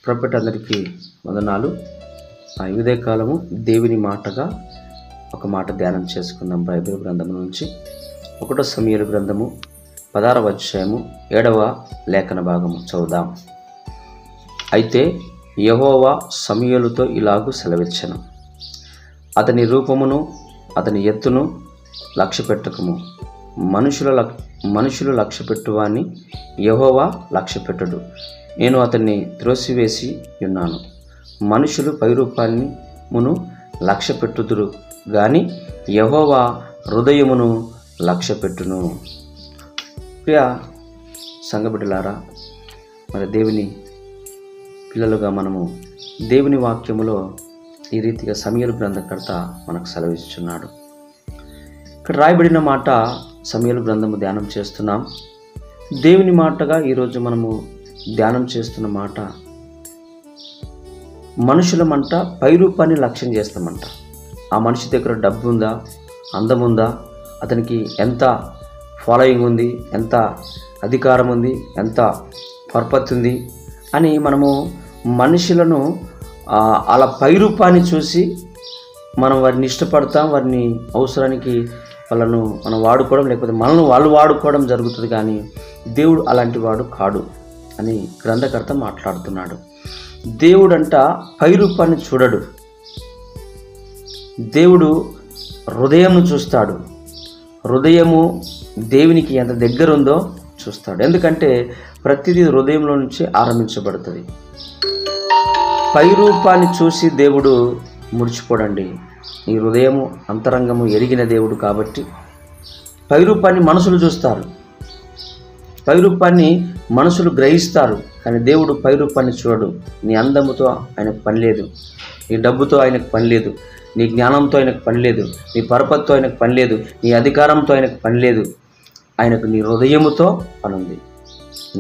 Prophet అందరికీ వందనాలు. ఇదే కాలము దేవుని మాటగా ఒక మాట ధ్యానం చేసుకుందాం. బైబిల్ గ్రంథం నుంచి 1 సమూయేలు గ్రంథము 16వ అధ్యాయము 7వ లేఖన భాగము చదువుదాం. అయితే యెహోవా సమూయేలుతో ఇలాగు సెలవిచ్చెను, అతని రూపమును అతని ఎత్తును లక్ష్యపెట్టకుము. మనుషులు లక్ష్యపెట్టువాని యెహోవా లక్ష్యపెట్టడు. నేను అతన్ని త్రోసివేసి ఉన్నాను. మనుషులు పైరూపాన్నిమును లక్ష్యపెట్టుదురు గాని యెహోవా హృదయమును లక్ష్యపెట్టును. ప్రియ సంఘబిడ్డలారా, మరి దేవుని పిల్లలుగా మనము దేవుని వాక్యములో ఈ రీతిగా సమూయేలు గ్రంథకర్త మనకు సెలవిస్తున్నాడు. ఇక్కడ రాయబడిన మాట సమూయేలు గ్రంథము ధ్యానం చేస్తున్నాం. దేవుని మాటగా ఈరోజు మనము ధ్యానం చేస్తున్న మాట, మనుషులమంట పైరూపాన్ని లక్ష్యం చేస్తామంట. ఆ మనిషి దగ్గర డబ్బు ఉందా, అందం ఉందా, అతనికి ఎంత ఫాలోయింగ్ ఉంది, ఎంత అధికారం ఉంది, ఎంత పర్పత్ ఉంది అని మనము మనుషులను అలా పైరూపాన్ని చూసి మనం వారిని ఇష్టపడతాం, వారిని అవసరానికి వాళ్ళను మనం వాడుకోవడం, లేకపోతే మనల్ని వాళ్ళు వాడుకోవడం జరుగుతుంది. కానీ దేవుడు అలాంటి వాడు కాడు అని గ్రంథకర్త మాట్లాడుతున్నాడు. దేవుడంట పైరూపాన్ని చూడడు, దేవుడు హృదయంను చూస్తాడు. హృదయము దేవునికి ఎంత దగ్గర ఉందో చూస్తాడు. ఎందుకంటే ప్రతిదీ హృదయంలో నుంచి ఆరంభించబడుతుంది. పైరూపాన్ని చూసి దేవుడు ముడిచిపోడండి. ఈ హృదయము అంతరంగము ఎరిగిన దేవుడు కాబట్టి పైరూపాన్ని మనుషులు చూస్తారు, పైరూపాన్ని మనుషులు గ్రహిస్తారు. కానీ దేవుడు పైరూపాన్ని చూడడు. నీ అందముతో ఆయనకు పని లేదు, నీ డబ్బుతో ఆయనకు పని లేదు, నీ జ్ఞానంతో ఆయనకు పని లేదు, నీ పరపత్తో ఆయనకు పని లేదు, నీ అధికారంతో ఆయనకు పని లేదు. ఆయనకు నీ హృదయముతో పనుంది,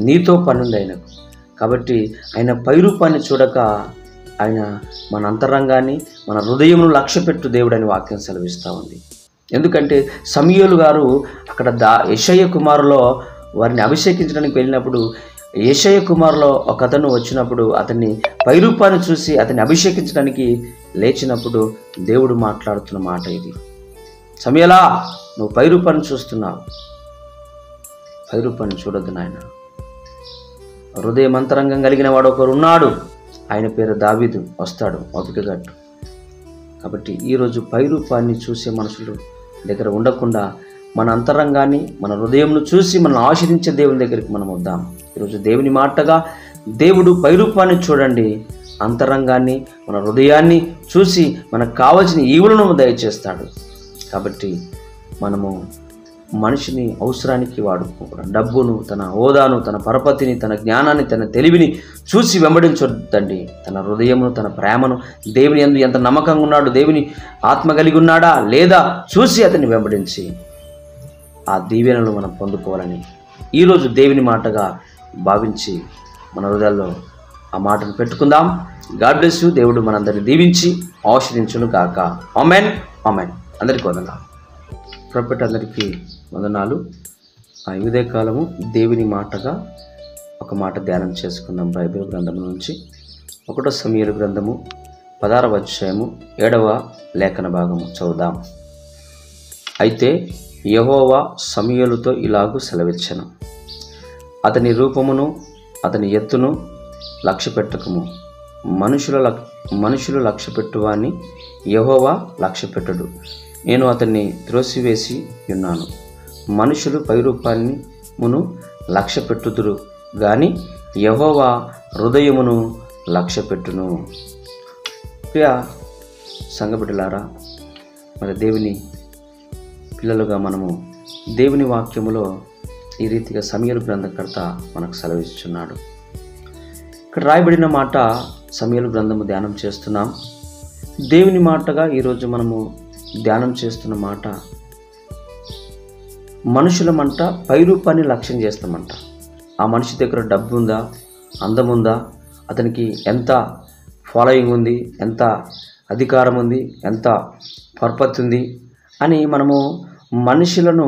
నీతో పనుంది ఆయనకు. కాబట్టి ఆయన పైరూపాన్ని చూడక ఆయన మన అంతరంగాన్ని, మన హృదయమును లక్ష్యపెట్టు దేవుడు అని వాక్యం సెలవిస్తూ ఉంది. ఎందుకంటే సమూయేలు గారు అక్కడ యెషయా కుమారులో వారిని అభిషేకించడానికి వెళ్ళినప్పుడు, యెషయా కుమారులో ఒక అతను వచ్చినప్పుడు అతన్ని పైరూపాన్ని చూసి అతన్ని అభిషేకించడానికి లేచినప్పుడు దేవుడు మాట్లాడుతున్న మాట ఇది, సమూయేలా నువ్వు పైరూపాన్ని చూస్తున్నావు, పైరూపాన్ని చూడొద్దు నాయన. హృదయమంతరంగం కలిగిన వాడు ఒకరు ఉన్నాడు, ఆయన పేరు దావీదు, వస్తాడు ఓపికగట్టు. కాబట్టి ఈరోజు పైరూపాన్ని చూసే మనుషులు దగ్గర ఉండకుండా మన అంతరంగాన్ని, మన హృదయంను చూసి మనం ఆశ్రయించే దేవుని దగ్గరికి మనం వద్దాం. ఈరోజు దేవుని మాటగా దేవుడు పైరూపాన్ని చూడండి, అంతరంగాన్ని, మన హృదయాన్ని చూసి మనకు కావలసిన ఈవులను దయచేస్తాడు. కాబట్టి మనము మనిషిని అవసరానికి వాడుకోకూడదు. డబ్బును, తన హోదాను, తన పరపతిని, తన జ్ఞానాన్ని, తన తెలివిని చూసి వెంబడించొద్దండి. తన హృదయమును, తన ప్రేమను, దేవుని యందు ఎంత నమ్మకంగా ఉన్నాడు, దేవుని ఆత్మ కలిగి ఉన్నాడా లేదా చూసి అతన్ని వెంబడించి ఆ దీవెనలు మనం పొందుకోవాలని ఈరోజు దేవుని మాటగా భావించి మన హృదయాల్లో ఆ మాటను పెట్టుకుందాం. God bless you. దేవుడు మనందరిని దీవించి ఆశీర్వదించును గాక. Amen, amen. అందరికీ వందనాలు. ప్రొఫెట్ అందరికీ వందనాలు. ఇదే కాలము దేవుని మాటగా ఒక మాట ధ్యానం చేసుకుందాం. బైబిల్ గ్రంథం నుంచి 1 సమూయేలు గ్రంథము 16వ అధ్యాయము 7వ లేఖన భాగము చదువుదాం. అయితే యెహోవా సమూయేలుతో ఇలాగు సెలవిచ్చెను, అతని రూపమును అతని ఎత్తును లక్ష్యపెట్టకుము. మనుషులు లక్ష్యపెట్టువాని యెహోవా లక్ష్యపెట్టడు. నేను అతన్ని త్రోసివేసి ఉన్నాను. మనుషులు పైరూపాన్నిమును లక్ష్యపెట్టుదురు గాని యెహోవా హృదయమును లక్ష్యపెట్టును. ప్రియ సంఘబిడ్డలారా, మరి దేవుని పిల్లలుగా మనము దేవుని వాక్యములో ఈ రీతిగా సమూయేలు గ్రంథకర్త మనకు సెలవిస్తున్నాడు. ఇక్కడ రాయబడిన మాట సమూయేలు గ్రంథము ధ్యానం చేస్తున్నాం. దేవుని మాటగా ఈరోజు మనము ధ్యానం చేస్తున్న మాట, మనుషులమంట పైరూపాన్ని లక్ష్యం చేస్తామంట. ఆ మనిషి దగ్గర డబ్బు ఉందా, అందం ఉందా, అతనికి ఎంత ఫాలోయింగ్ ఉంది, ఎంత అధికారం ఉంది, ఎంత పర్పత్ ఉంది అని మనము మనుషులను